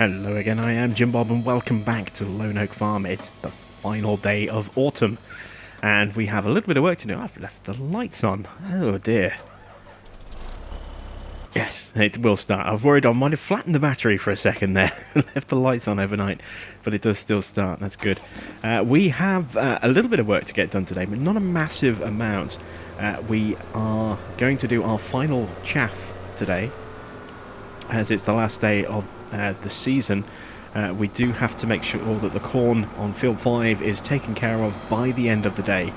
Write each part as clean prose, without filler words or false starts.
Hello again, I am Jim Bob and welcome back to Lone Oak Farm. It's the final day of autumn and we have a little bit of work to do. I've left the lights on. Oh dear. Yes, it will start. I was worried I might have flattened the battery for a second there. Left the lights on overnight, but it does still start. That's good. We have a little bit of work to get done today, but not a massive amount. We are going to do our final chaff today, as it's the last day of the season. We do have to make sure that the corn on field 5 is taken care of by the end of the day,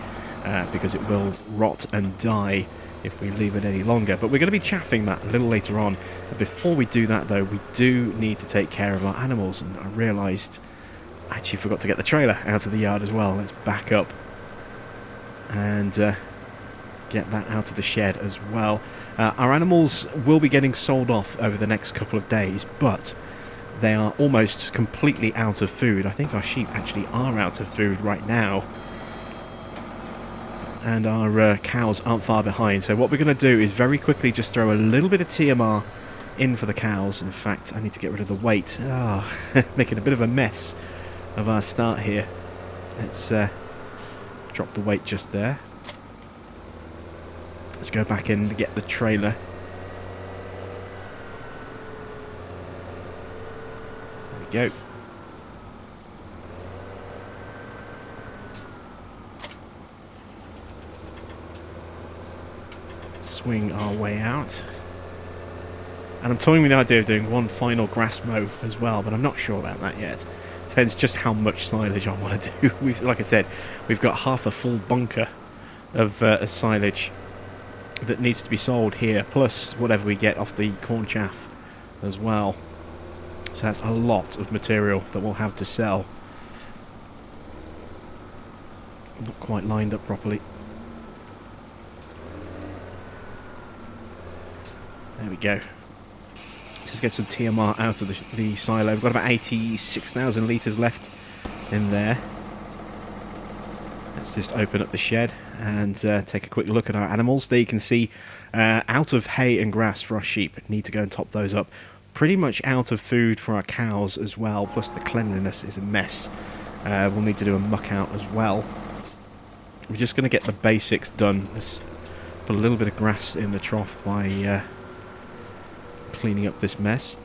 because it will rot and die if we leave it any longer. But we're going to be chaffing that a little later on. Before we do that though, we do need to take care of our animals, and I realised I actually forgot to get the trailer out of the yard as well. Let's back up and get that out of the shed as well. Our animals will be getting sold off over the next couple of days, but they are almost completely out of food. I think our sheep actually are out of food right now, and our cows aren't far behind. So what we're going to do is very quickly just throw a little bit of TMR in for the cows. In fact, I need to get rid of the weight. Making a bit of a mess of our start here. Let's drop the weight just there. Let's go back in to get the trailer. There we go. Swing our way out. And I'm toying with the idea of doing one final grass mow as well, but I'm not sure about that yet. Depends just how much silage I want to do. Like I said, we've got half a full bunker of silage that needs to be sold here, plus whatever we get off the corn chaff as well. So that's a lot of material that we'll have to sell. Not quite lined up properly. There we go. Let's get some TMR out of the silo. We've got about 86,000 litres left in there. Let's just open up the shed and take a quick look at our animals. There you can see out of hay and grass for our sheep. Need to go and top those up. Pretty much out of food for our cows as well, plus the cleanliness is a mess. We'll need to do a muck out as well. We're just going to get the basics done. Let's put a little bit of grass in the trough by cleaning up this mess.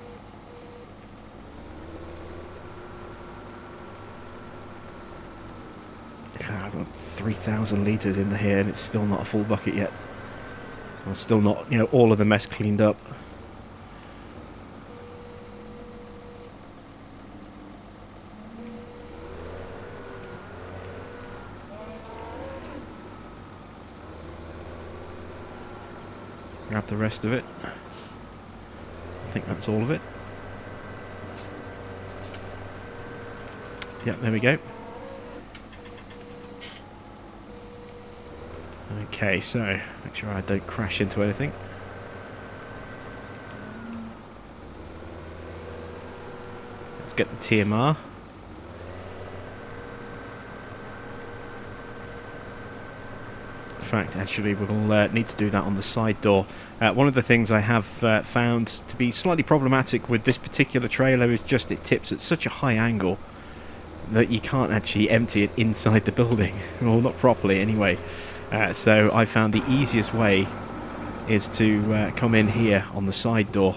I've got 3,000 litres in here and it's still not a full bucket yet. Well, still not, all of the mess cleaned up. Grab the rest of it. I think that's all of it. Yep, there we go. Okay, so make sure I don't crash into anything. Let's get the TMR. In fact, actually, we'll need to do that on the side door. One of the things I have found to be slightly problematic with this particular trailer is just it tips at such a high angle that you can't actually empty it inside the building. Well, not properly anyway. So I found the easiest way is to come in here on the side door.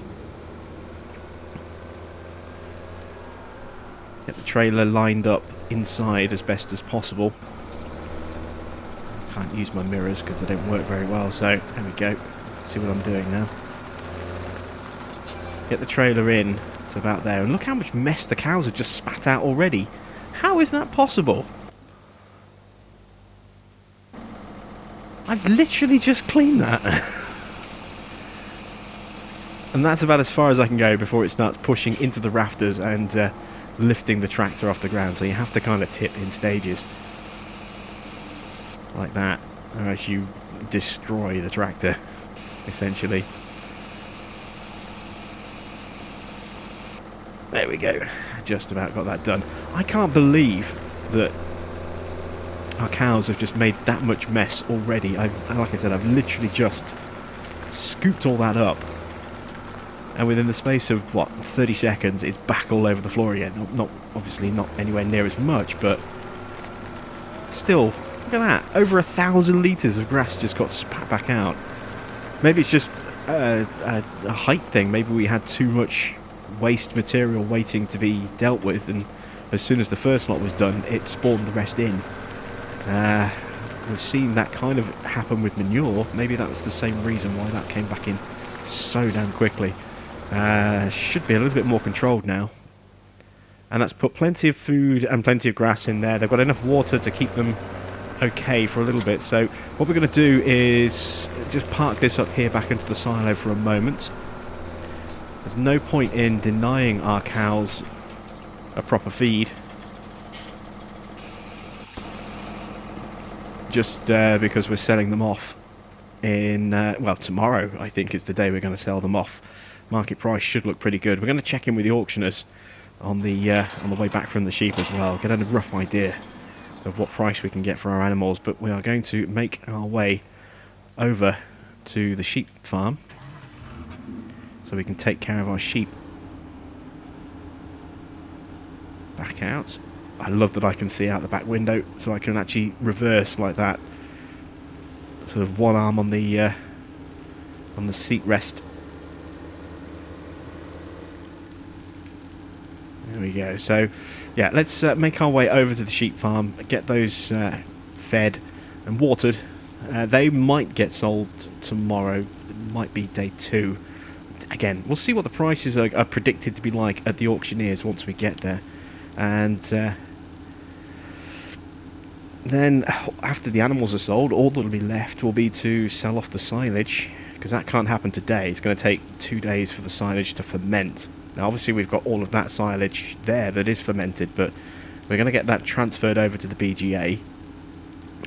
Get the trailer lined up inside as best as possible. Can't use my mirrors because they don't work very well, so there we go. Let's see what I'm doing now. Get the trailer in to about there, and look how much mess the cows have just spat out already. How is that possible? I've literally just cleaned that. And that's about as far as I can go before it starts pushing into the rafters and lifting the tractor off the ground, so you have to kind of tip in stages. Like that, or else you destroy the tractor, essentially. There we go, just about got that done. I can't believe that our cows have just made that much mess already. Like I said, I've literally just scooped all that up. And within the space of, what, 30 seconds, it's back all over the floor again. Not obviously not anywhere near as much, but still, look at that. Over 1,000 litres of grass just got spat back out. Maybe it's just a height thing. Maybe we had too much waste material waiting to be dealt with, and as soon as the first lot was done, it spawned the rest in. We've seen that kind of happen with manure. Maybe that was the same reason why that came back in so damn quickly. Should be a little bit more controlled now. And that's put plenty of food and plenty of grass in there. They've got enough water to keep them okay for a little bit. So what we're going to do is just park this up here back into the silo for a moment. There's no point in denying our cows a proper feed. Just because we're selling them off in, well, tomorrow I think is the day we're going to sell them off. Market price should look pretty good. We're going to check in with the auctioneers on the way back from the sheep as well, get a rough idea of what price we can get for our animals. But we are going to make our way over to the sheep farm so we can take care of our sheep. Back out. I love that I can see out the back window, so I can actually reverse like that. Sort of one arm on the seat rest. There we go. So, yeah, let's make our way over to the sheep farm, get those fed and watered. They might get sold tomorrow. It might be day 2. Again, we'll see what the prices are predicted to be like at the auctioneers once we get there. And then after the animals are sold, all that'll be left will be to sell off the silage, because that can't happen today. It's going to take 2 days for the silage to ferment. Now obviously we've got all of that silage there that is fermented, but we're going to get that transferred over to the BGA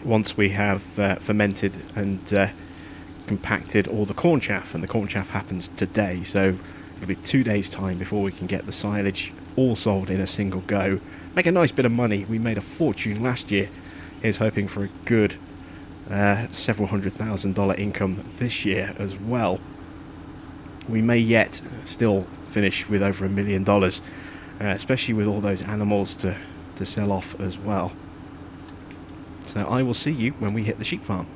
once we have fermented and compacted all the corn chaff, and the corn chaff happens today, so it'll be 2 days time before we can get the silage all sold in a single go. Make a nice bit of money. We made a fortune last year. Here's hoping for a good several $100,000 income this year as well. We may yet still finish with over $1 million, especially with all those animals to sell off as well. So I will see you when we hit the sheep farm.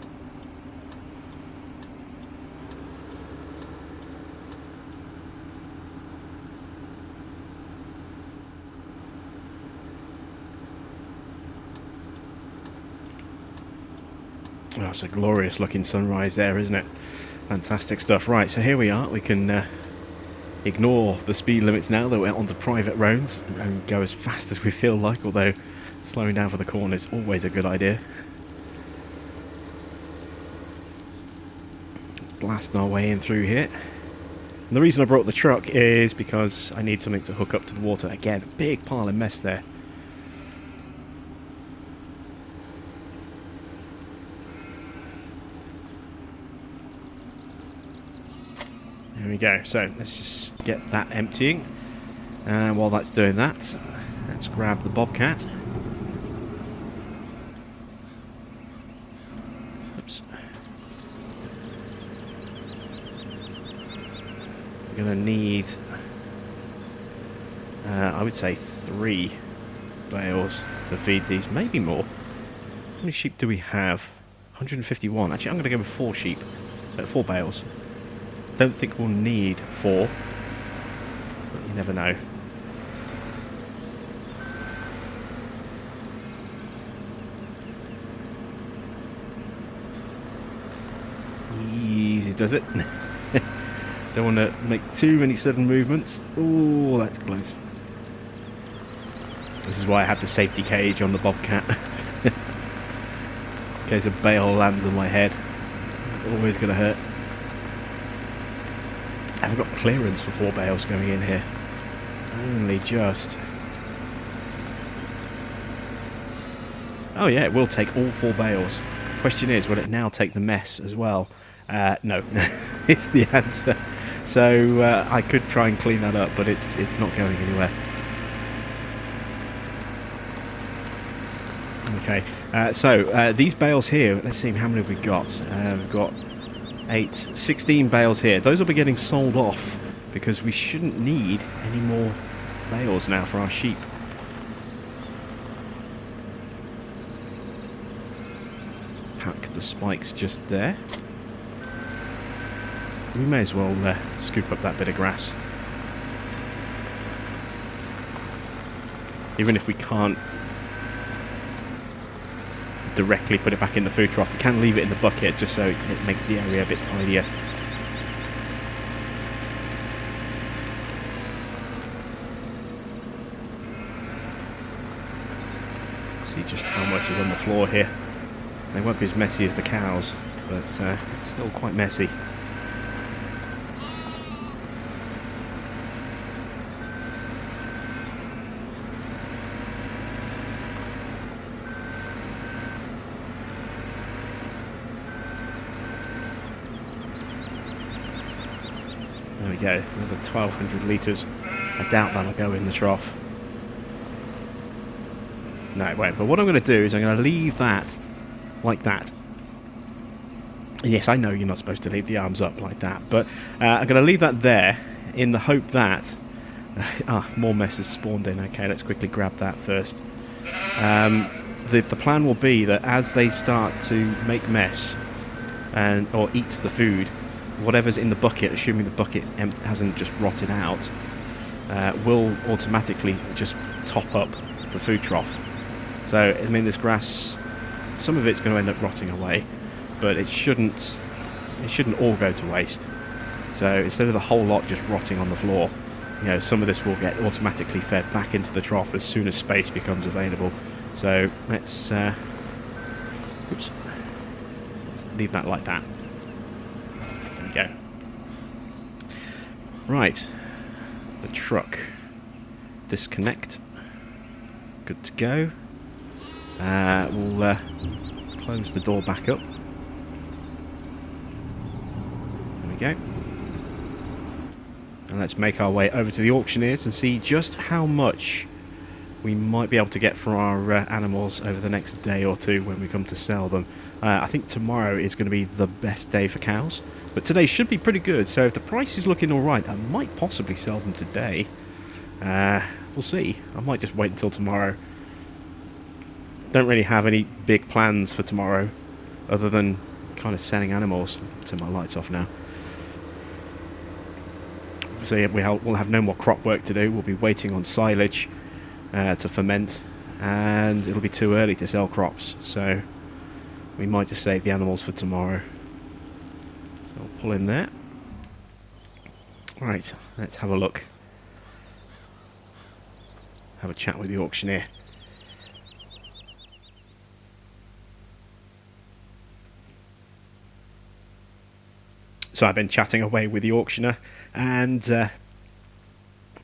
Oh, it's a glorious looking sunrise there, isn't it? Fantastic stuff. Right, so here we are. We can ignore the speed limits now that we're onto private roads and go as fast as we feel like, although slowing down for the corner is always a good idea. Let's blast our way in through here. And the reason I brought the truck is because I need something to hook up to the water. Again, a big pile of mess there. There we go. So let's just get that emptying. And while that's doing that, let's grab the bobcat. Oops. We're going to need, I would say, 3 bales to feed these, maybe more. How many sheep do we have? 151. Actually, I'm going to go with 4 sheep, 4 bales. Don't think we'll need 4, but you never know. Easy does it. Don't want to make too many sudden movements. Oh, that's close. This is why I have the safety cage on the bobcat. In case a bale lands on my head. It's always going to hurt. I haven't got clearance for 4 bales going in here. Only just. Oh yeah, it will take all 4 bales. Question is, will it now take the mess as well? No, it's the answer. So I could try and clean that up, but it's not going anywhere. Okay, so these bales here, let's see how many have we got. We've got 16 bales here. Those will be getting sold off because we shouldn't need any more bales now for our sheep. Pack the spikes just there. We may as well scoop up that bit of grass. Even if we can't directly put it back in the food trough, we can leave it in the bucket just so it makes the area a bit tidier. See just how much is on the floor here. They won't be as messy as the cows, but it's still quite messy. There we go, another 1,200 litres. I doubt that'll go in the trough. No, it won't. But what I'm going to do is I'm going to leave that like that. And yes, I know you're not supposed to leave the arms up like that, but I'm going to leave that there in the hope that... more mess has spawned in. Okay, let's quickly grab that first. The plan will be that as they start to make mess or eat the food, whatever's in the bucket, assuming the bucket hasn't just rotted out, will automatically just top up the food trough. So, I mean, this grass, some of it's going to end up rotting away, but it shouldn't all go to waste. So instead of the whole lot just rotting on the floor, you know, some of this will get automatically fed back into the trough as soon as space becomes available. So let's leave that like that. There we go. Right, the truck. Disconnect. Good to go. We'll close the door back up. There we go. And let's make our way over to the auctioneers and see just how much we might be able to get for our animals over the next day or two when we come to sell them. I think tomorrow is going to be the best day for cows, but today should be pretty good. So if the price is looking alright, I might possibly sell them today. We'll see. I might just wait until tomorrow. Don't really have any big plans for tomorrow other than kind of selling animals. Turn my lights off now. So yeah, we'll have no more crop work to do. We'll be waiting on silage to ferment, and it'll be too early to sell crops, so we might just save the animals for tomorrow. So I'll pull in there. Right, let's have a look. Have a chat with the auctioneer. So I've been chatting away with the auctioneer, and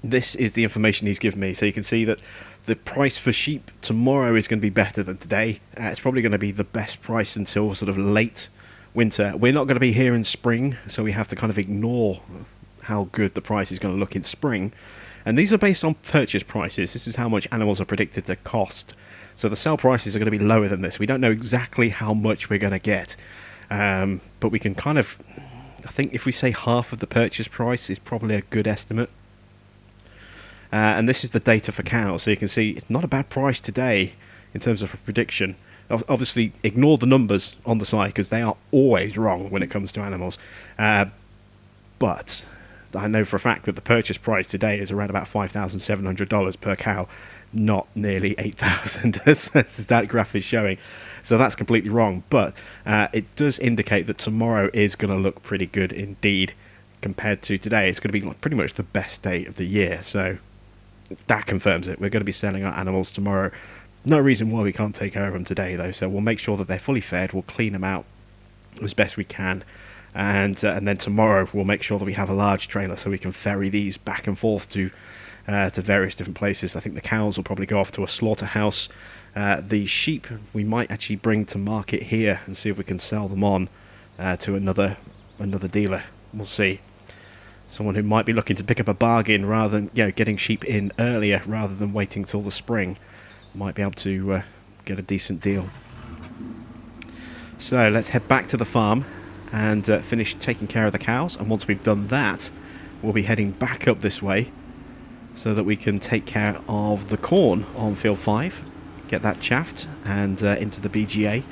this is the information he's given me. So you can see that the price for sheep tomorrow is going to be better than today. It's probably going to be the best price until sort of late winter. We're not going to be here in spring, so we have to kind of ignore how good the price is going to look in spring. And these are based on purchase prices. This is how much animals are predicted to cost. So the sale prices are going to be lower than this. We don't know exactly how much we're going to get, but we can kind of... I think if we say half of the purchase price is probably a good estimate. And this is the data for cows, so you can see it's not a bad price today in terms of a prediction. Obviously, ignore the numbers on the side because they are always wrong when it comes to animals. But I know for a fact that the purchase price today is around about $5,700 per cow, not nearly $8,000 as that graph is showing. So that's completely wrong, but it does indicate that tomorrow is going to look pretty good indeed compared to today. It's going to be like pretty much the best day of the year, so that confirms it. We're going to be selling our animals tomorrow. No reason why we can't take care of them today, though, so we'll make sure that they're fully fed. We'll clean them out as best we can, and then tomorrow we'll make sure that we have a large trailer so we can ferry these back and forth to various different places. I think the cows will probably go off to a slaughterhouse. The sheep we might actually bring to market here and see if we can sell them on to another dealer. We'll see. Someone who might be looking to pick up a bargain rather than getting sheep in earlier rather than waiting till the spring might be able to get a decent deal. So let's head back to the farm and finish taking care of the cows, and once we've done that we'll be heading back up this way so that we can take care of the corn on field 5, get that chaffed and into the BGA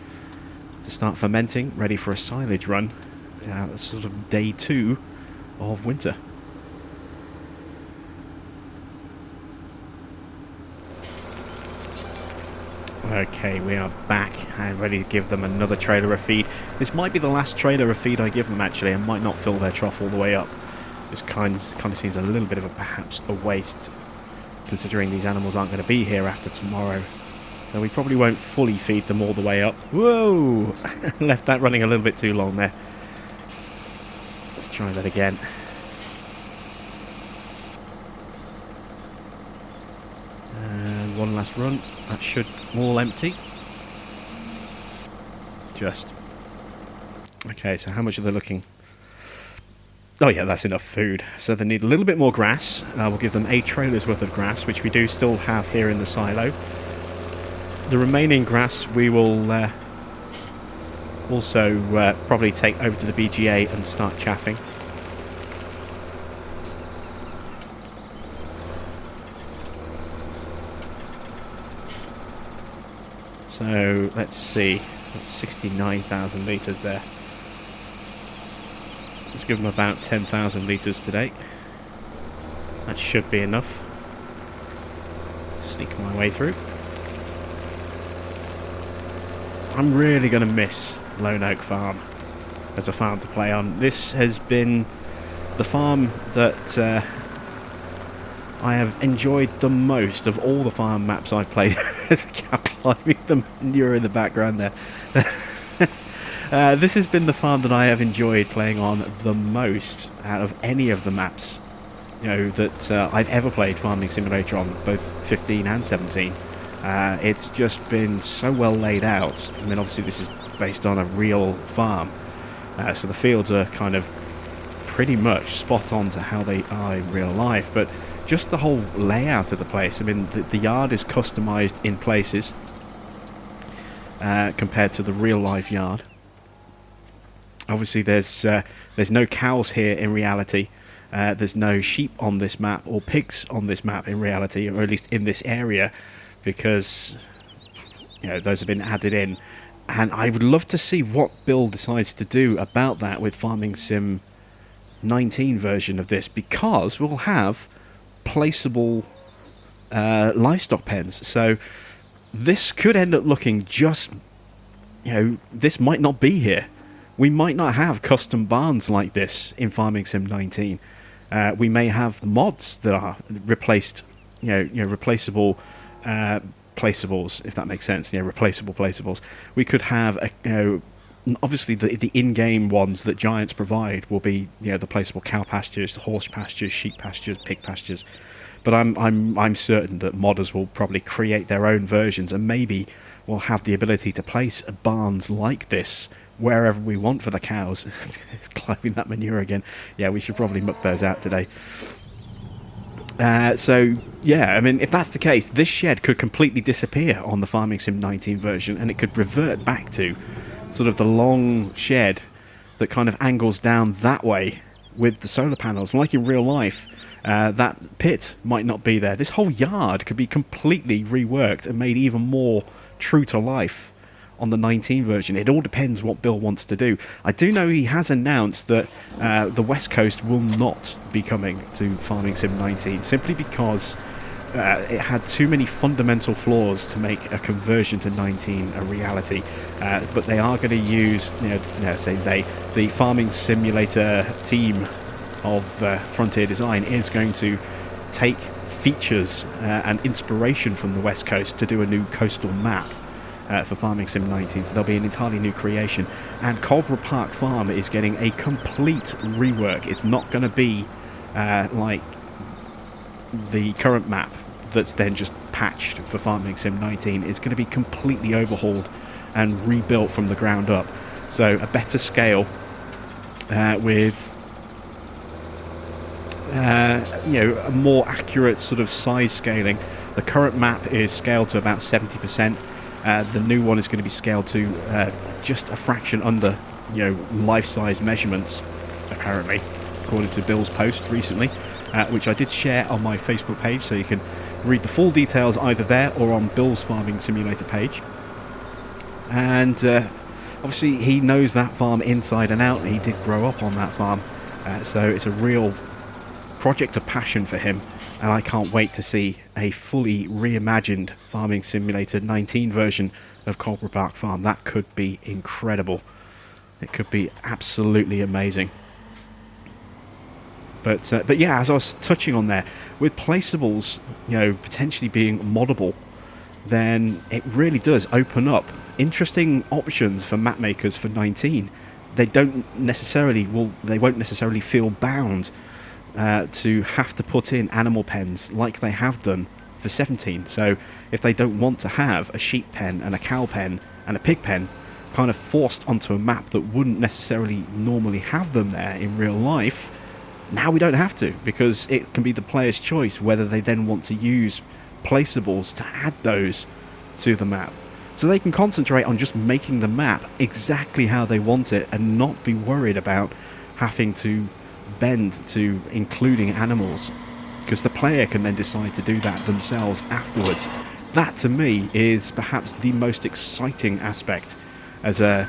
to start fermenting, ready for a silage run, sort of day 2 of winter. Okay, we are back and ready to give them another trailer of feed. This might be the last trailer of feed I give them, actually. I might not fill their trough all the way up. This kind of seems a little bit of perhaps a waste, considering these animals aren't going to be here after tomorrow. So we probably won't fully feed them all the way up. Whoa! Left that running a little bit too long there. Let's try that again. And one last run. That should all empty. Just. Okay, so how much are they looking? Oh yeah, that's enough food. So they need a little bit more grass. We'll give them 8 trailers worth of grass, which we do still have here in the silo. The remaining grass we will also probably take over to the BGA and start chaffing. So let's see, that's 69,000 litres there. Let's give them about 10,000 litres today. That should be enough. Sneak my way through. I'm really going to miss Lone Oak Farm as a farm to play on. This has been the farm that I have enjoyed the most of all the farm maps I've played. There's a cow climbing the manure in the background there. This has been the farm that I have enjoyed playing on the most out of any of the maps, you know, that I've ever played Farming Simulator on, both 15 and 17. It's just been so well laid out. I mean, obviously this is based on a real farm, so the fields are kind of pretty much spot on to how they are in real life, but just the whole layout of the place. I mean, the yard is customized in places compared to the real life yard. Obviously there's no cows here in reality. There's no sheep on this map or pigs on this map in reality, or at least in this area, because you know those have been added in. And I would love to see what Bill decides to do about that with Farming Sim 19 version of this, because we'll have placeable livestock pens. So this could end up looking just, you know, this might not be here. We might not have custom barns like this in Farming Sim 19. We may have mods that are replaced, replaceable placeables, if that makes sense. Replaceable placeables. We could have, obviously the in-game ones that Giants provide will be, the placeable cow pastures, horse pastures, sheep pastures, pig pastures. But I'm certain that modders will probably create their own versions, and maybe we'll have the ability to place barns like this wherever we want for the cows. It's climbing that manure again. Yeah, we should probably muck those out today. So, yeah, I mean, if that's the case, this shed could completely disappear on the Farming Sim 19 version, and it could revert back to sort of the long shed that kind of angles down that way with the solar panels. Like in real life, that pit might not be there. This whole yard could be completely reworked and made even more true to life on the 19 version. It all depends what Bill wants to do. I do know he has announced that the West Coast will not be coming to Farming Sim 19, simply because it had too many fundamental flaws to make a conversion to 19 a reality. But they are going to use, the Farming Simulator team of Frontier Design is going to take features and inspiration from the West Coast to do a new coastal map for Farming Sim 19, so there'll be an entirely new creation. And Cobra Park Farm is getting a complete rework. It's not going to be like the current map that's then just patched for Farming Sim 19. It's going to be completely overhauled and rebuilt from the ground up. So a better scale with a more accurate sort of size scaling. The current map is scaled to about 70%. The new one is going to be scaled to just a fraction under, life-size measurements, apparently. according to Bill's post recently, which I did share on my Facebook page, so you can read the full details either there or on Bill's Farming Simulator page. And obviously he knows that farm inside and out. He did grow up on that farm, so it's a real project of passion for him, and I can't wait to see a fully reimagined Farming Simulator 19 version of Cobra Park Farm. That could be incredible. It could be absolutely amazing. But yeah, as I was touching on there, with placeables, you know, potentially being moddable, then it really does open up interesting options for map makers for 19. They won't necessarily feel bound to have to put in animal pens like they have done for 17. So if they don't want to have a sheep pen and a cow pen and a pig pen kind of forced onto a map that wouldn't necessarily normally have them there in real life, now we don't have to, because it can be the player's choice whether they then want to use placeables to add those to the map. So they can concentrate on just making the map exactly how they want it and not be worried about having to bend to including animals, because the player can then decide to do that themselves afterwards. That to me is perhaps the most exciting aspect as a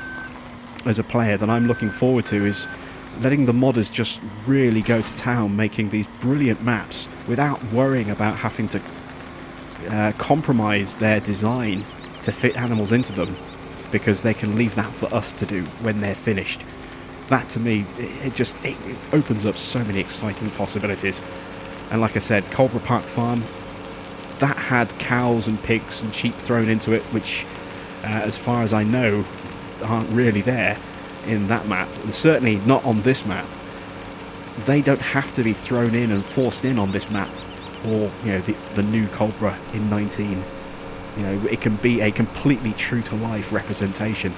player that I'm looking forward to, is letting the modders just really go to town making these brilliant maps without worrying about having to compromise their design to fit animals into them, because they can leave that for us to do when they're finished. That to me, it opens up so many exciting possibilities. And like I said, Cobra Park Farm, that had cows and pigs and sheep thrown into it, which as far as I know aren't really there in that map, and certainly not on this map. They don't have to be thrown in and forced in on this map, or you know, the new Cobra in 19. You know, it can be a completely true to life representation,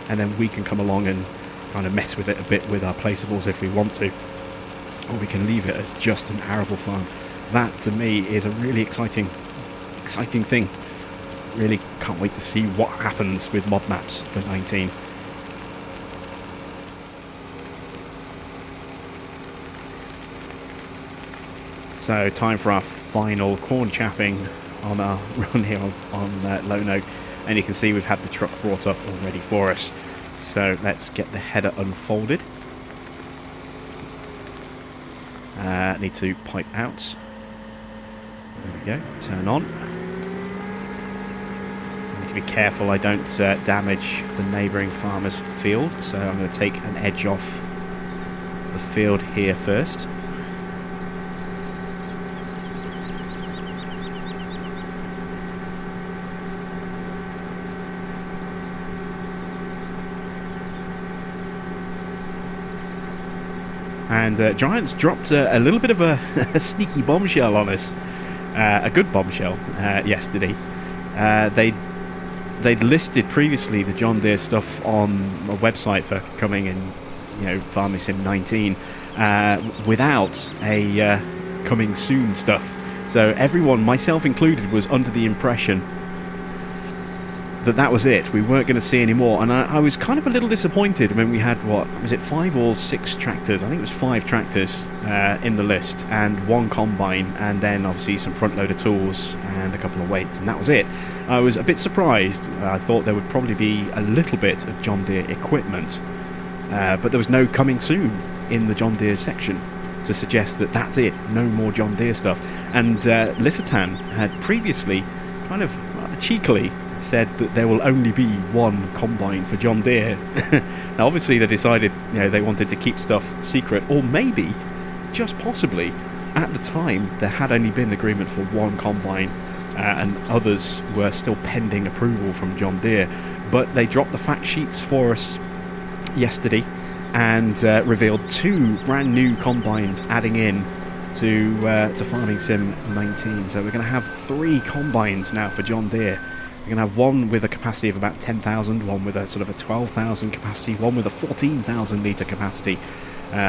and then we can come along and kind of mess with it a bit with our placeables if we want to, or we can leave it as just an arable farm. That to me is a really exciting thing. Really can't wait to see what happens with mod maps for 19. So time for our final corn chaffing on our run here on Lone Oak, and you can see we've had the truck brought up already for us. So let's get the header unfolded. Need to pipe out. There we go, turn on. Need to be careful I don't damage the neighbouring farmer's field, so I'm going to take an edge off the field here first. And Giants dropped a little bit of a sneaky bombshell on us, a good bombshell yesterday. They'd listed previously the John Deere stuff on a website for coming in, you know, Farming Sim 19, without a coming soon stuff. So everyone, myself included, was under the impression that was it. We weren't going to see any more, and I was kind of a little disappointed when we had, what was it, 5 or 6 tractors? I think it was 5 tractors in the list, and 1 combine, and then obviously some front loader tools and a couple of weights, and that was it. I was a bit surprised. I thought there would probably be a little bit of John Deere equipment, but there was no coming soon in the John Deere section to suggest that that's it, no more John Deere stuff. And Lissertan had previously kind of cheekily said that there will only be 1 combine for John Deere. Now obviously they decided, you know, they wanted to keep stuff secret, or maybe, just possibly, at the time there had only been agreement for 1 combine, and others were still pending approval from John Deere. But they dropped the fact sheets for us yesterday and revealed 2 brand new combines adding in to Farming Sim 19. So we're going to have 3 combines now for John Deere. We're going to have 1 with a capacity of about 10,000, 1 with a sort of a 12,000 capacity, 1 with a 14,000 litre capacity.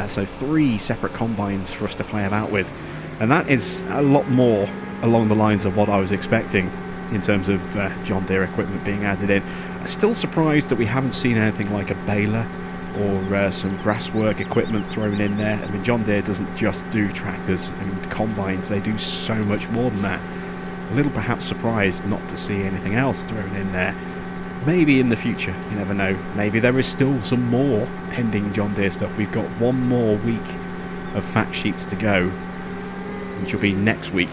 So 3 separate combines for us to play about with. And that is a lot more along the lines of what I was expecting in terms of John Deere equipment being added in. I'm still surprised that we haven't seen anything like a baler or some grasswork equipment thrown in there. I mean, John Deere doesn't just do tractors and combines, they do so much more than that. A little perhaps surprised not to see anything else thrown in there. Maybe in the future, you never know. Maybe there is still some more pending John Deere stuff. We've got one more week of fact sheets to go, which will be next week.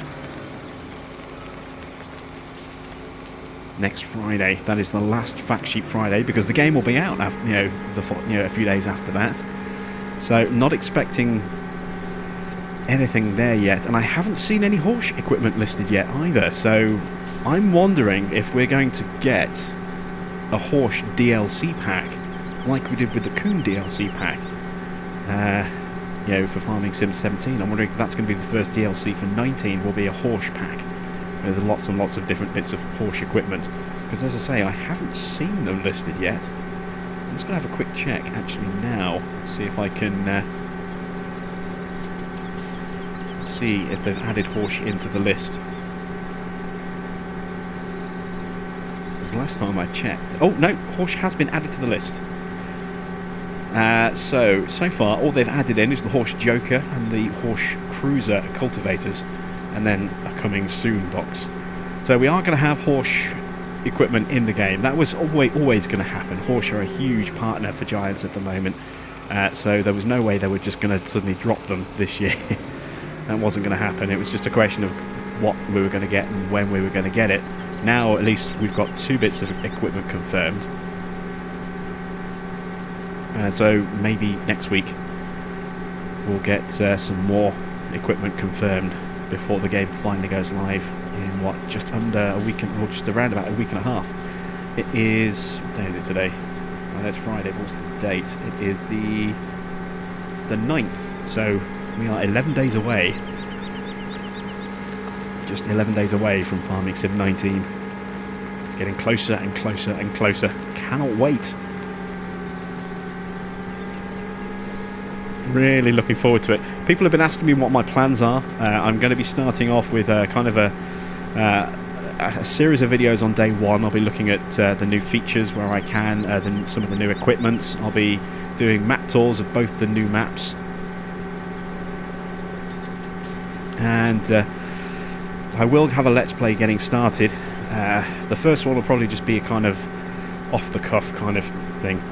Next Friday. That is the last fact sheet Friday, because the game will be out after, a few days after that. So not expecting anything there yet, and I haven't seen any horse equipment listed yet either. So I'm wondering if we're going to get a horse DLC pack, like we did with the Coon DLC pack. For Farming Sim 17. I'm wondering if that's going to be the first DLC for 19. Will be a horse pack. There's lots and lots of different bits of horse equipment, because as I say, I haven't seen them listed yet. I'm just going to have a quick check actually now, see if I can see if they've added horse into the list. Because last time I checked, oh no, horse has been added to the list. So far all they've added in is the horse joker and the horse cruiser cultivators, and then a coming soon box. So we are going to have horse equipment in the game. That was always going to happen. Horse are a huge partner for Giants at the moment, so there was no way they were just going to suddenly drop them this year. That wasn't going to happen. It was just a question of what we were going to get and when we were going to get it. Now at least we've got 2 bits of equipment confirmed. So maybe next week we'll get some more equipment confirmed before the game finally goes live in just under a week, or just around about a week and a half. It is, what day is it today? Oh, it's Friday. What's the date? It is the 9th. So we are 11 days away. Just 11 days away from Farming Sim 19. It's getting closer and closer and closer. Cannot wait. Really looking forward to it. People have been asking me what my plans are. I'm going to be starting off with kind of a series of videos on day one. I'll be looking at the new features where I can, some of the new equipments. I'll be doing map tours of both the new maps, and I will have a let's play getting started. The first one will probably just be a kind of off the cuff kind of thing.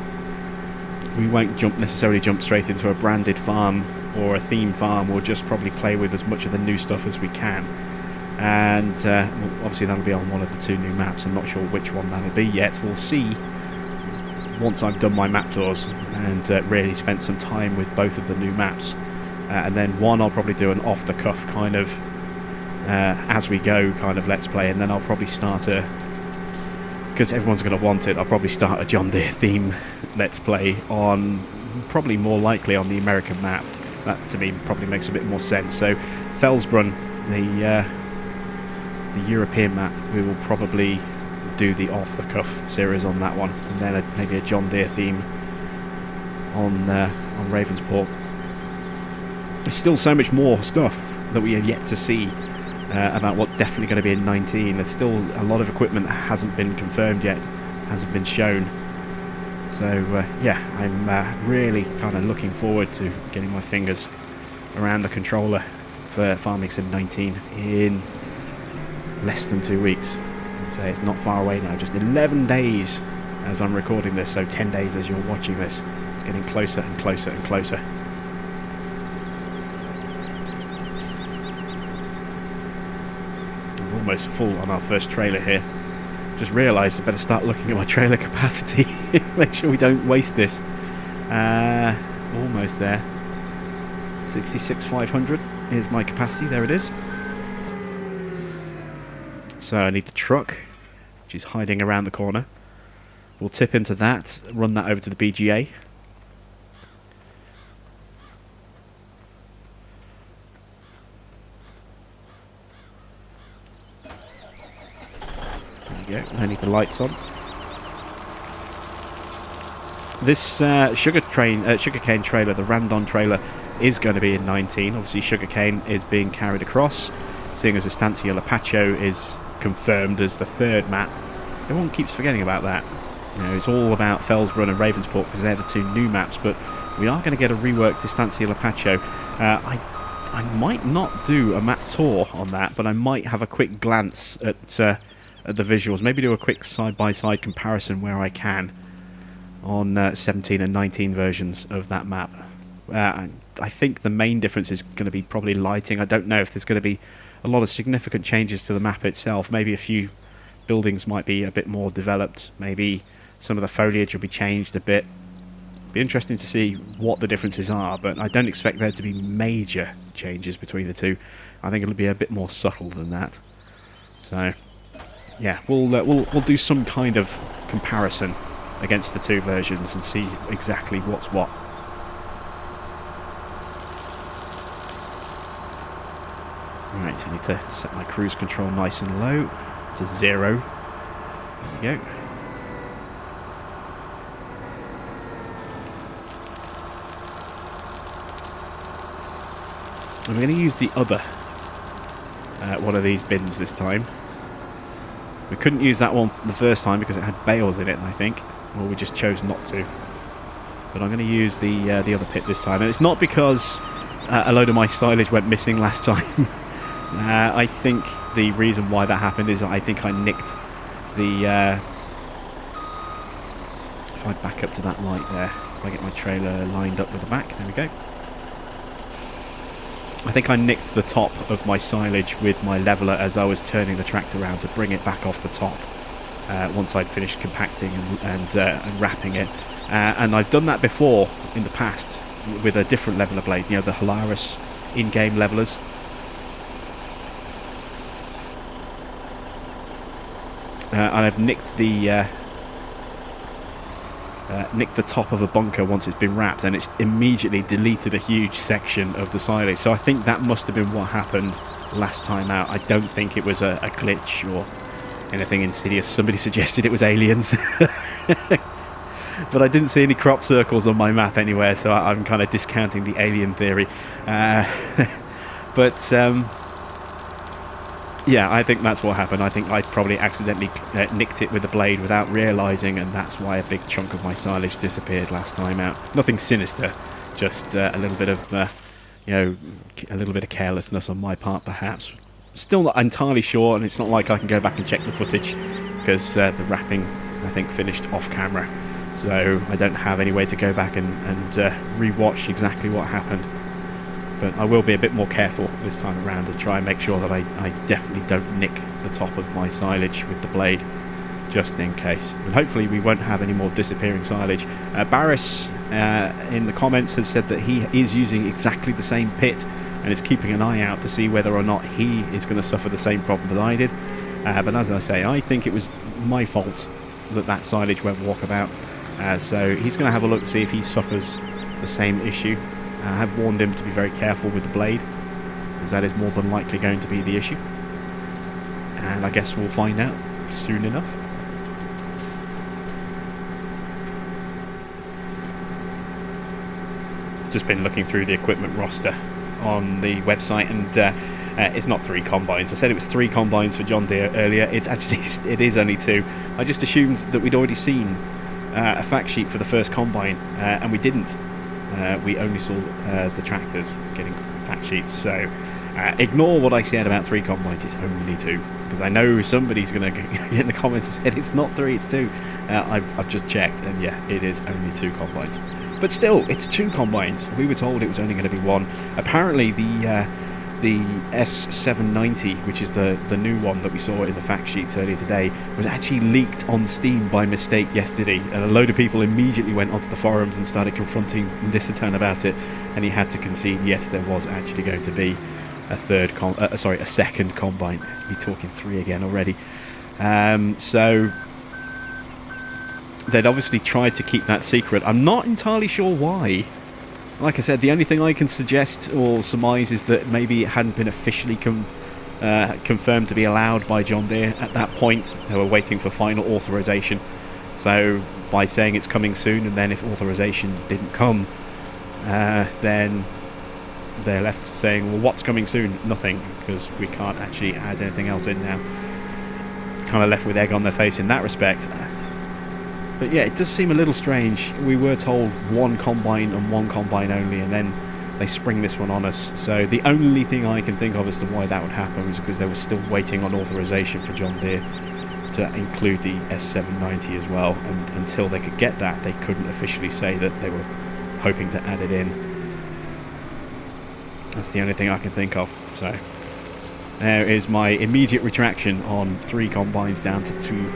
We won't necessarily jump straight into a branded farm or a theme farm. We'll just probably play with as much of the new stuff as we can. And obviously that'll be on one of the 2 new maps. I'm not sure which one that'll be yet. We'll see once I've done my map tours and really spent some time with both of the new maps. And then one I'll probably do an off-the-cuff kind of as we go kind of let's play. And then I'll probably start because everyone's going to want it, I'll probably start a John Deere theme let's play on, probably more likely on the American map. That to me probably makes a bit more sense. So Felsbrunn, the European map, we will probably do the off-the-cuff series on that one, and then maybe a John Deere theme on Ravensport. There's still so much more stuff that we have yet to see about what's definitely going to be in 19. There's still a lot of equipment that hasn't been confirmed yet, hasn't been shown. So yeah, I'm really kind of looking forward to getting my fingers around the controller for Farming Sim 19 in less than 2 weeks. I'd say it's not far away now, just 11 days as I'm recording this, so 10 days as you're watching this. It's getting closer and closer and closer. We're almost full on our first trailer here. Just realised I better start looking at my trailer capacity. Make sure we don't waste this. Almost there. 66,500 is my capacity. There it is. So I need the truck, which is hiding around the corner. We'll tip into that, run that over to the BGA. There you go, I need the lights on. This sugarcane trailer, the Randon trailer, is going to be in 19. Obviously sugarcane is being carried across, seeing as Estancia Lapacho is confirmed as the third map. Everyone keeps forgetting about that. You know, it's all about Fellsrun and Ravensport because they're the two new maps, but we are going to get a reworked Distancia Lapacho. I might not do a map tour on that, but I might have a quick glance at the visuals. Maybe do a quick side-by-side comparison where I can on 17 and 19 versions of that map. I think the main difference is going to be probably lighting. I don't know if there's going to be a lot of significant changes to the map itself. Maybe a few buildings might be a bit more developed. Maybe some of the foliage will be changed a bit. Be interesting to see what the differences are, but I don't expect there to be major changes between the two. I think it'll be a bit more subtle than that. So, yeah, we'll do some kind of comparison against the two versions and see exactly what's what. Right, I need to set my cruise control nice and low to 0. There we go. I'm going to use the other one of these bins this time. We couldn't use that one the first time because it had bales in it, I think, or we just chose not to. But I'm going to use the other pit this time, and it's not because a load of my silage went missing last time. I think the reason why that happened is I think I nicked the... if I back up to that light there, if I get my trailer lined up with the back, there we go. I think I nicked the top of my silage with my leveller as I was turning the tractor around to bring it back off the top once I'd finished compacting and wrapping it. And I've done that before in the past with a different leveller blade, you know, the Holaris in-game levelers. And I've nicked the top of a bunker once it's been wrapped, and it's immediately deleted a huge section of the silage. So I think that must have been what happened last time out. I don't think it was a glitch or anything insidious. Somebody suggested it was aliens. But I didn't see any crop circles on my map anywhere, so I'm kind of discounting the alien theory. Yeah, I think that's what happened. I think I probably accidentally nicked it with the blade without realising, and that's why a big chunk of my silage disappeared last time out. Nothing sinister, just a little bit of, you know, a little bit of carelessness on my part, perhaps. Still not entirely sure, and it's not like I can go back and check the footage because the wrapping, I think, finished off camera. So I don't have any way to go back and re-watch exactly what happened. But I will be a bit more careful this time around and try and make sure that I definitely don't nick the top of my silage with the blade, just in case. And hopefully we won't have any more disappearing silage. Barris in the comments has said that he is using exactly the same pit and is keeping an eye out to see whether or not he is going to suffer the same problem that I did. But as I say, I think it was my fault that silage went walkabout. So he's going to have a look to see if he suffers the same issue. I have warned him to be very careful with the blade, as that is more than likely going to be the issue. And I guess we'll find out soon enough. Just been looking through the equipment roster on the website, and it's not 3 combines. I said it was 3 combines for John Deere earlier. It is only 2. I just assumed that we'd already seen a fact sheet for the first combine, and we didn't. We only saw the tractors getting fact sheets, so ignore what I said about 3 combines. It's only 2, because I know somebody's going to get in the comments and said it's not 3, it's 2. I've just checked, and yeah, it is only 2 combines. But still, it's 2 combines. We were told it was only going to be 1. Apparently the S790, which is the new one that we saw in the fact sheets earlier today, was actually leaked on Steam by mistake yesterday, and a load of people immediately went onto the forums and started confronting Listerton about it, and he had to concede yes, there was actually going to be a second combine. Let's be talking 3 again already. So they'd obviously tried to keep that secret. I'm not entirely sure why. Like I said, the only thing I can suggest or surmise is that maybe it hadn't been officially confirmed to be allowed by John Deere at that point. They were waiting for final authorization. So by saying it's coming soon, and then if authorization didn't come, then they're left saying, well, what's coming soon? Nothing, because we can't actually add anything else in now. It's kind of left with egg on their face in that respect. But yeah, it does seem a little strange. We were told one combine and one combine only, and then they spring this one on us. So the only thing I can think of as to why that would happen was because they were still waiting on authorization for John Deere to include the S790 as well, and until they could get that, they couldn't officially say that they were hoping to add it in. That's the only thing I can think of. So there is my immediate retraction on 3 combines down to 2,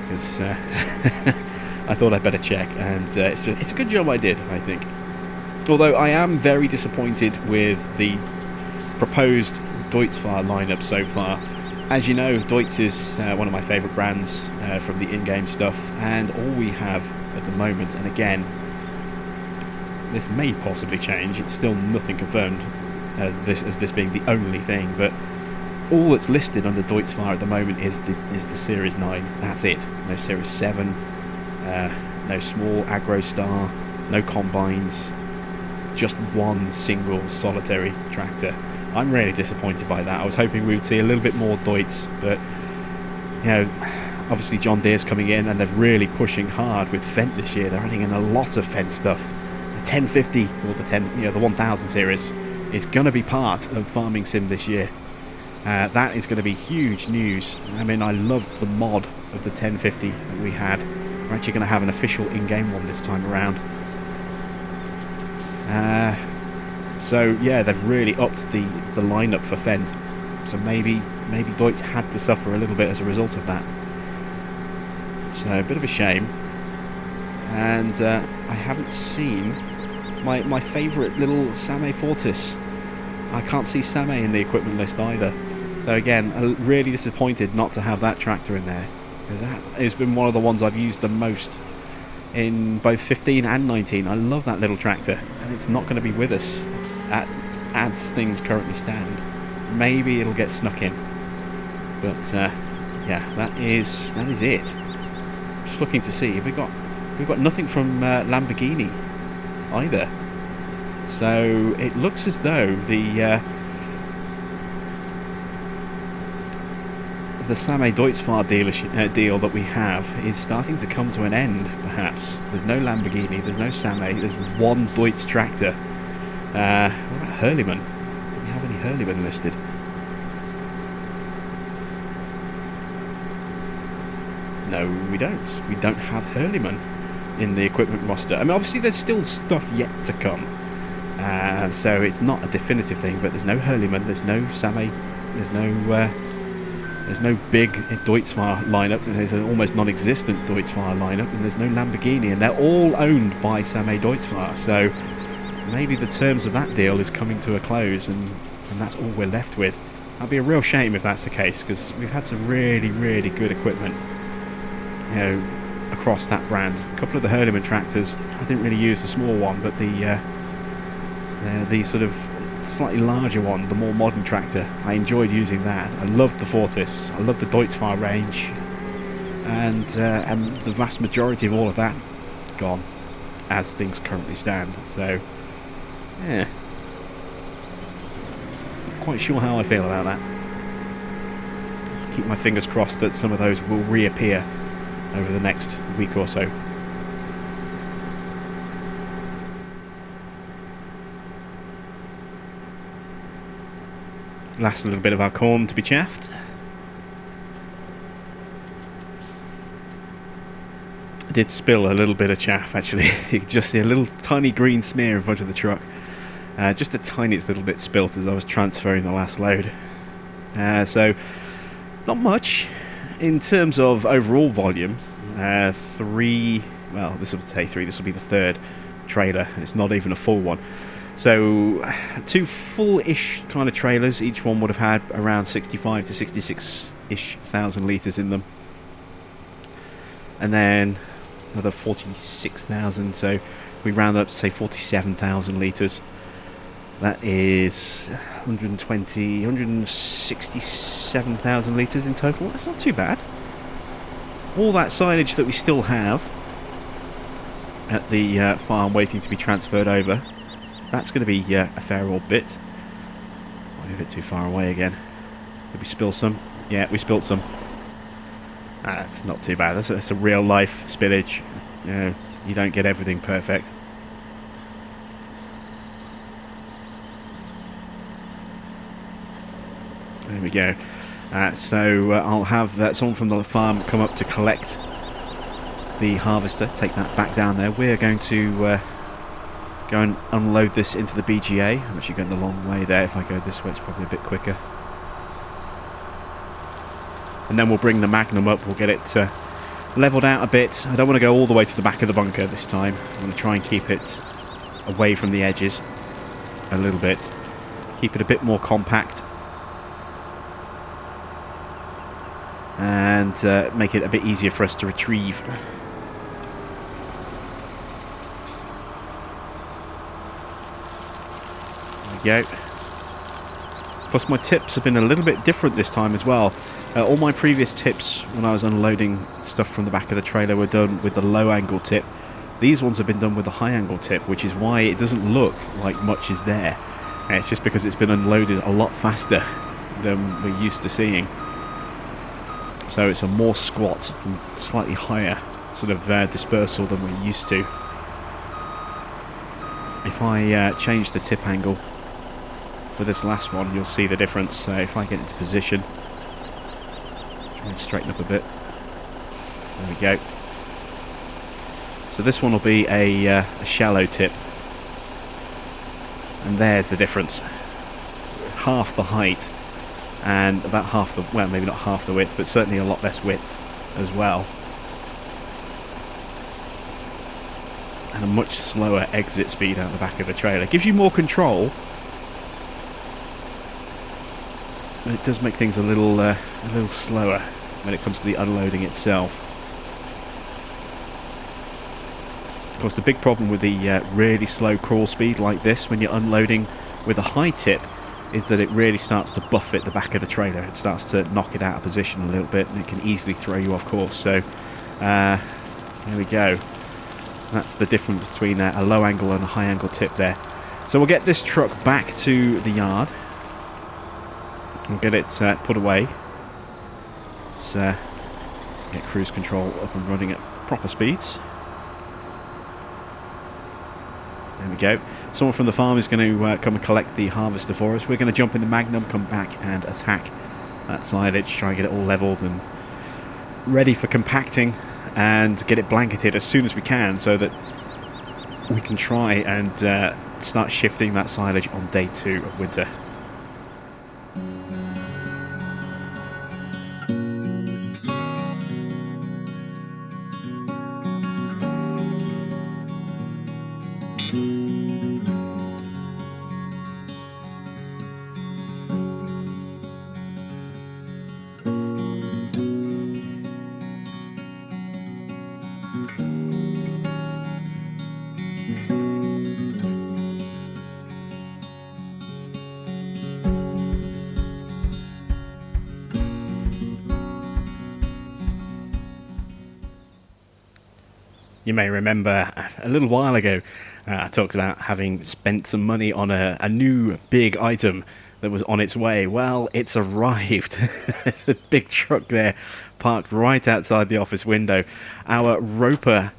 because I thought I'd better check, and it's a good job I did, I think. Although I am very disappointed with the proposed Deutz-Fahr lineup so far. As you know, Deutz is one of my favourite brands from the in-game stuff, and all we have at the moment, and again, this may possibly change, it's still nothing confirmed as this being the only thing, but all that's listed under Deutz-Fahr at the moment is the Series 9. That's it. No Series 7, no small Agro Star, no combines, just one single solitary tractor. I'm really disappointed by that. I was hoping we would see a little bit more Deutz, but you know, obviously John Deere's coming in and they're really pushing hard with Fendt this year. They're adding in a lot of Fendt stuff. The 1050 or the 1000 series is going to be part of Farming Sim this year. That is going to be huge news. I mean, I loved the mod of the 1050 that we had. We're actually going to have an official in-game one this time around. So yeah, they've really upped the lineup for Fendt. So maybe Deutz had to suffer a little bit as a result of that. So a bit of a shame. And I haven't seen my favourite little Same Fortis. I can't see Same in the equipment list either. So again, I'm really disappointed not to have that tractor in there, because that has been one of the ones I've used the most in both 15 and 19. I love that little tractor, and it's not going to be with us as things currently stand. Maybe it'll get snuck in, but yeah, that is it. Just looking to see, we've got nothing from Lamborghini either. So it looks as though the Same Deutz-Fahr deal that we have is starting to come to an end, perhaps. There's no Lamborghini, there's no Same, there's one Deutz tractor. What about Hurleyman? Do we have any Hurleyman listed? No, we don't. We don't have Hurleyman in the equipment roster. I mean, obviously there's still stuff yet to come. So it's not a definitive thing, but there's no Hurleyman, there's no Same, there's no big Deutz-Fahr lineup, and there's an almost non-existent Deutz-Fahr lineup, and there's no Lamborghini, and they're all owned by Same Deutz-Fahr. So maybe the terms of that deal is coming to a close, and that's all we're left with. That'd be a real shame if that's the case, because we've had some really, really good equipment, you know, across that brand. A couple of the Hurleyman tractors, I didn't really use the small one, but the sort of slightly larger one, the more modern tractor, I enjoyed using that. I loved the Fortis, I loved the Deutz-Fahr range, and the vast majority of all of that gone as things currently stand. So yeah, not quite sure how I feel about that. Keep my fingers crossed that some of those will reappear over the next week or so. Last little bit of our corn to be chaffed. I did spill a little bit of chaff, actually. You could just see a little tiny green smear in front of the truck. Just a tiny little bit spilt as I was transferring the last load. So, not much. In terms of overall volume, this will be the third trailer, and it's not even a full one. So 2 full-ish kind of trailers, each one would have had around 65 to 66-ish thousand litres in them. And then another 46,000, so we round up to say 47,000 litres. That is 167,000 litres in total. That's not too bad. All that silage that we still have at the farm waiting to be transferred over, that's going to be a fair old bit. I'm a bit too far away again. Did we spill some? Yeah, we spilled some. That's not too bad. That's a real life spillage. You know, you don't get everything perfect. There we go. So I'll have someone from the farm come up to collect the harvester, take that back down there. We're going to go and unload this into the BGA. I'm actually going the long way there. If I go this way, it's probably a bit quicker. And then we'll bring the Magnum up. We'll get it levelled out a bit. I don't want to go all the way to the back of the bunker this time. I'm going to try and keep it away from the edges a little bit. Keep it a bit more compact. And make it a bit easier for us to retrieve. There we go. Plus my tips have been a little bit different this time as well. All my previous tips when I was unloading stuff from the back of the trailer were done with the low angle tip. These ones have been done with the high angle tip, which is why it doesn't look like much is there. It's just because it's been unloaded a lot faster than we're used to seeing. So it's a more squat and slightly higher sort of dispersal than we're used to. If I change the tip angle for this last one, you'll see the difference. So if I get into position, try and straighten up a bit. There we go. So this one will be a shallow tip. And there's the difference. Half the height. And about half the, well, maybe not half the width, but certainly a lot less width as well. And a much slower exit speed out the back of the trailer. Gives you more control, but it does make things a little slower when it comes to the unloading itself. Of course, the big problem with the really slow crawl speed like this when you're unloading with a high tip is that it really starts to buffet the back of the trailer. It starts to knock it out of position a little bit, and it can easily throw you off course. So there we go. That's the difference between a low angle and a high angle tip there. So we'll get this truck back to the yard. We'll get it put away. Let's get cruise control up and running at proper speeds. There we go. Someone from the farm is going to come and collect the harvester for us. We're going to jump in the Magnum, come back and attack that silage, try and get it all levelled and ready for compacting, and get it blanketed as soon as we can so that we can try and start shifting that silage on day 2 of winter. You may remember a little while ago I talked about having spent some money on a new big item that was on its way. Well, it's arrived. There's a big truck there parked right outside the office window. Our Roper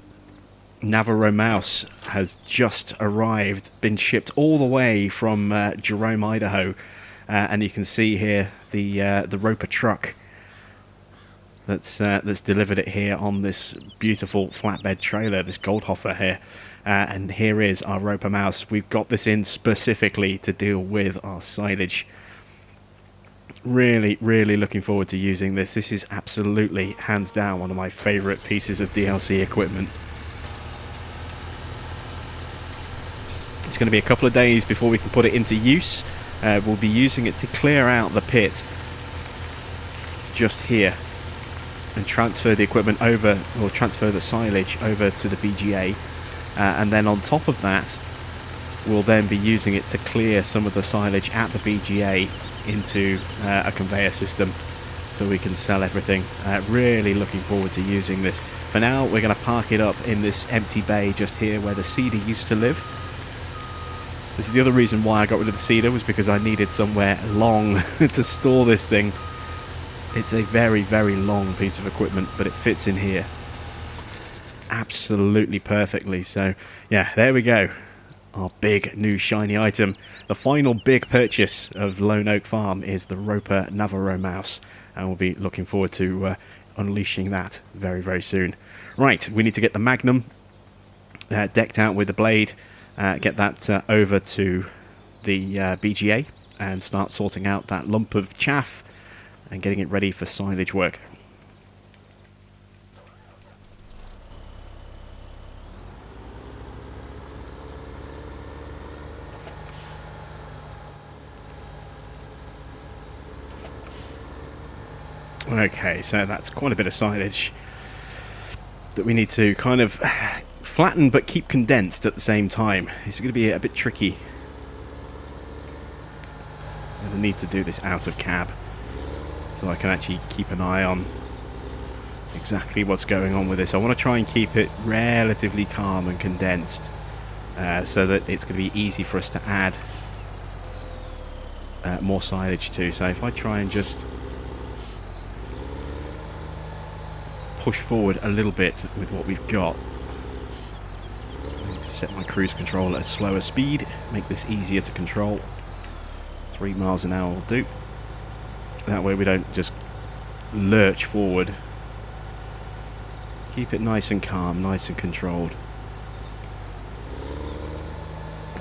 Navarro mouse has just arrived, been shipped all the way from Jerome, Idaho, and you can see here the Roper truck that's delivered it here on this beautiful flatbed trailer, this Goldhofer here. And here is our Roper mouse. We've got this in specifically to deal with our silage. Really, really looking forward to using this. This is absolutely, hands down, one of my favourite pieces of DLC equipment. It's going to be a couple of days before we can put it into use. We'll be using it to clear out the pit just here and transfer the equipment over, or transfer the silage over to the BGA. And then on top of that, we'll then be using it to clear some of the silage at the BGA into a conveyor system so we can sell everything. Really looking forward to using this. For now, we're going to park it up in this empty bay just here where the cedar used to live. This is the other reason why I got rid of the cedar, was because I needed somewhere long to store this thing. It's a very, very long piece of equipment, but it fits in here absolutely perfectly. So yeah, there we go. Our big new shiny item. The final big purchase of Lone Oak Farm is the Roper Navarro mouse, and we'll be looking forward to unleashing that very, very soon. Right, we need to get the Magnum decked out with the blade, get that over to the BGA and start sorting out that lump of chaff and getting it ready for silage work. Okay, so that's quite a bit of silage that we need to kind of flatten but keep condensed at the same time. It's going to be a bit tricky. I'm going to need to do this out of cab so I can actually keep an eye on exactly what's going on with this. I want to try and keep it relatively calm and condensed so that it's going to be easy for us to add more silage to. So if I try and just push forward a little bit with what we've got. I need to set my cruise control at a slower speed, make this easier to control. 3 miles an hour will do. That way we don't just lurch forward. Keep it nice and calm, nice and controlled.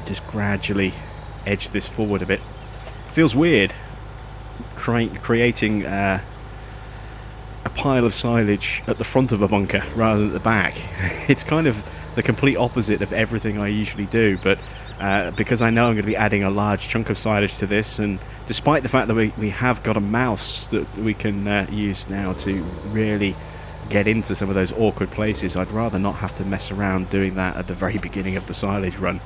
Just gradually edge this forward a bit. Feels weird creating a pile of silage at the front of a bunker rather than at the back. It's kind of the complete opposite of everything I usually do, but because I know I'm going to be adding a large chunk of silage to this, and despite the fact that we have got a mouse that we can use now to really get into some of those awkward places, I'd rather not have to mess around doing that at the very beginning of the silage run.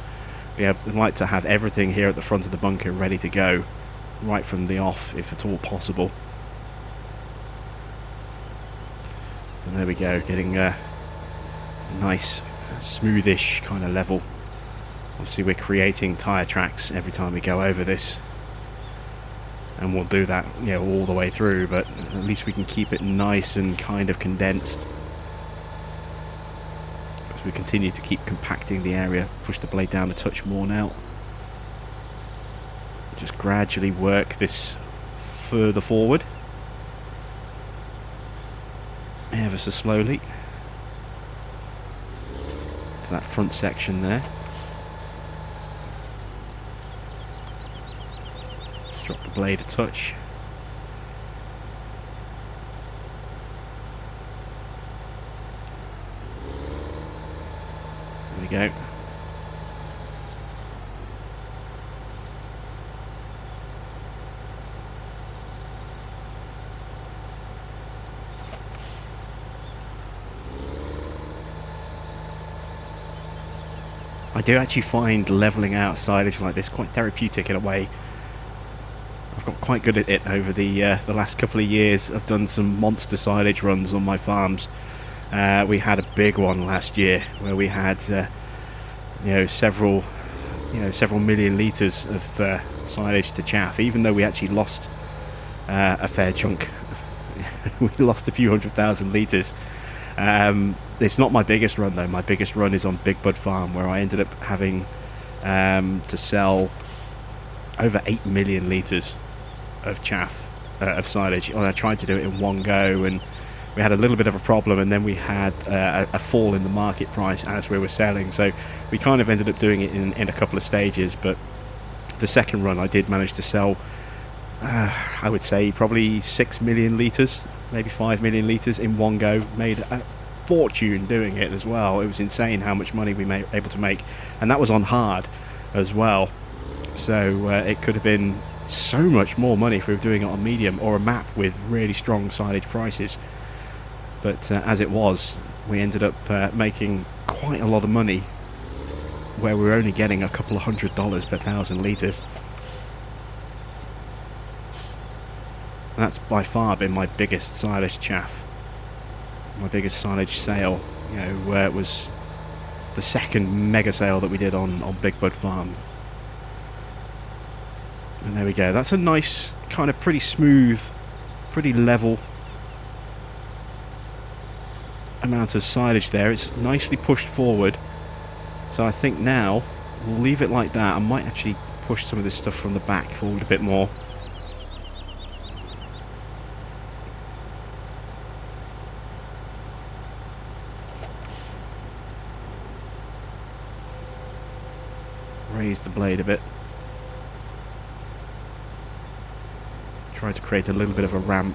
I'd like to have everything here at the front of the bunker ready to go right from the off, if at all possible. So there we go, getting a nice smoothish kind of level. Obviously we're creating tyre tracks every time we go over this, and we'll do that, you know, all the way through, but at least we can keep it nice and kind of condensed as we continue to keep compacting the area. Push the blade down a touch more now. Just gradually work this further forward, ever so slowly, to that front section there. Drop the blade a touch. There we go. I do actually find levelling out silage like this quite therapeutic in a way. I've got quite good at it over the last couple of years. I've done some monster silage runs on my farms. We had a big one last year where we had several million litres of silage to chaff. Even though we actually lost a fair chunk, we lost a few 100,000 litres. It's not my biggest run though. My biggest run is on Big Bud Farm, where I ended up having to sell over 8 million litres of chaff, of silage. I tried to do it in one go, and we had a little bit of a problem, and then we had a fall in the market price as we were selling, so we kind of ended up doing it in a couple of stages. But the second run I did manage to sell, I would say probably 6 million litres, maybe 5 million litres in one go. Made a fortune doing it as well. It was insane how much money we were able to make, and that was on hard as well. So it could have been so much more money if we were doing it on medium or a map with really strong silage prices. But as it was, we ended up making quite a lot of money, where we were only getting a couple of $100 per 1,000 litres. That's by far been my biggest silage chaff, my biggest silage sale. You know, it was the second mega sale that we did on Big Bud Farm. And there we go. That's a nice, kind of pretty smooth pretty level amount of silage there. It's nicely pushed forward, so I think now we'll leave it like that. I might actually push some of this stuff from the back forward a bit more. Raise the blade a bit. Try to create a little bit of a ramp.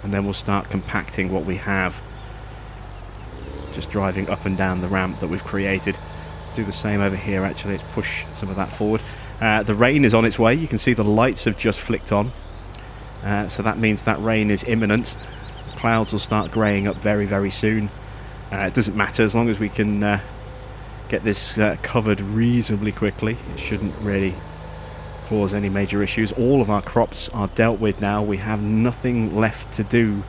And then we'll start compacting what we have. Just driving up and down the ramp that we've created. Let's do the same over here actually. Let's push some of that forward. The rain is on its way. You can see the lights have just flicked on. So that means that rain is imminent. The clouds will start greying up very, very soon. It doesn't matter as long as we can get this covered reasonably quickly. It shouldn't really cause any major issues. All of our crops are dealt with now. We have nothing left to do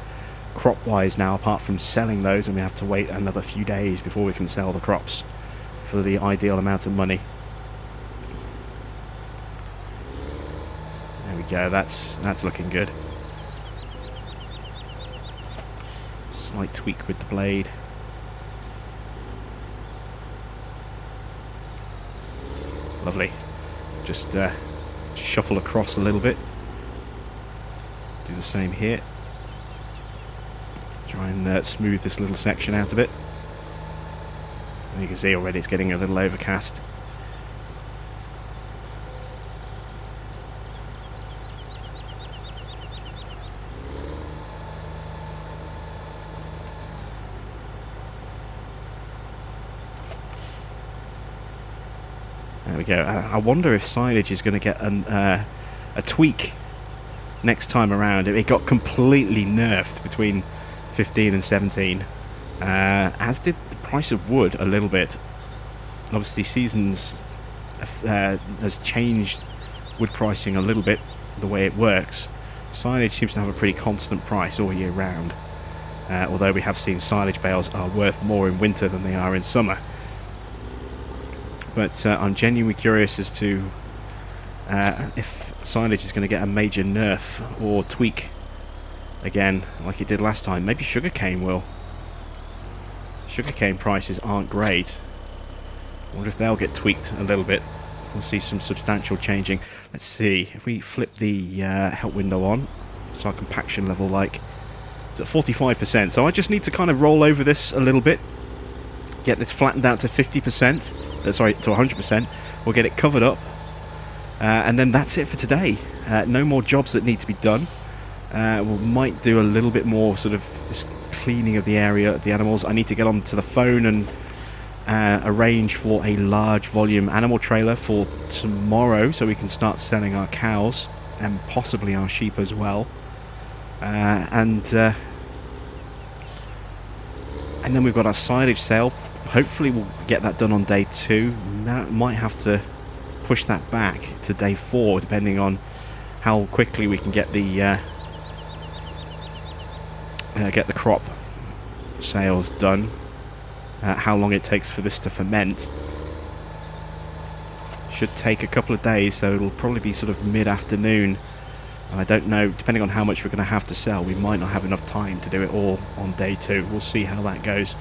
crop wise now apart from selling those, and we have to wait another few days before we can sell the crops for the ideal amount of money. There we go, that's looking good. Slight tweak with the blade. Lovely. Just shuffle across a little bit. Do the same here. Try and smooth this little section out a bit. And you can see already it's getting a little overcast. There we go. I wonder if silage is going to get a tweak next time around. It got completely nerfed between 15 and 17, as did the price of wood a little bit. Obviously Seasons has changed wood pricing a little bit, the way it works. Silage seems to have a pretty constant price all year round, although we have seen silage bales are worth more in winter than they are in summer. But I'm genuinely curious as to if silage is going to get a major nerf or tweak again, like it did last time. Maybe sugarcane will. Sugarcane prices aren't great. I wonder if they'll get tweaked a little bit. We'll see some substantial changing. Let's see, if we flip the help window on, what's our compaction level like? It's at 45%, so I just need to kind of roll over this a little bit. Get this flattened out to 50%, sorry, to 100%. We'll get it covered up, and then that's it for today. No more jobs that need to be done. We might do a little bit more sort of this cleaning of the area of the animals. I need to get onto the phone and arrange for a large volume animal trailer for tomorrow, so we can start selling our cows and possibly our sheep as well. And then we've got our silage sale. Hopefully we'll get that done on day 2. Might have to push that back to day 4, depending on how quickly we can get the crop sales done. How long it takes for this to ferment. Should take a couple of days, so it'll probably be sort of mid-afternoon. And I don't know, depending on how much we're going to have to sell, we might not have enough time to do it all on day 2. We'll see how that goes.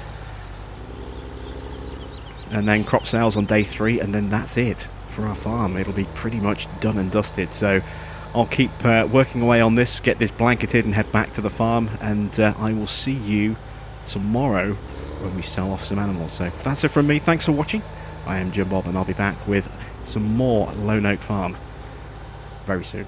And then crop sales on day 3, and then that's it for our farm. It'll be pretty much done and dusted. So I'll keep working away on this, get this blanketed and head back to the farm, and I will see you tomorrow when we sell off some animals. So that's it from me. Thanks for watching. I am Jim Bob, and I'll be back with some more Lone Oak Farm very soon.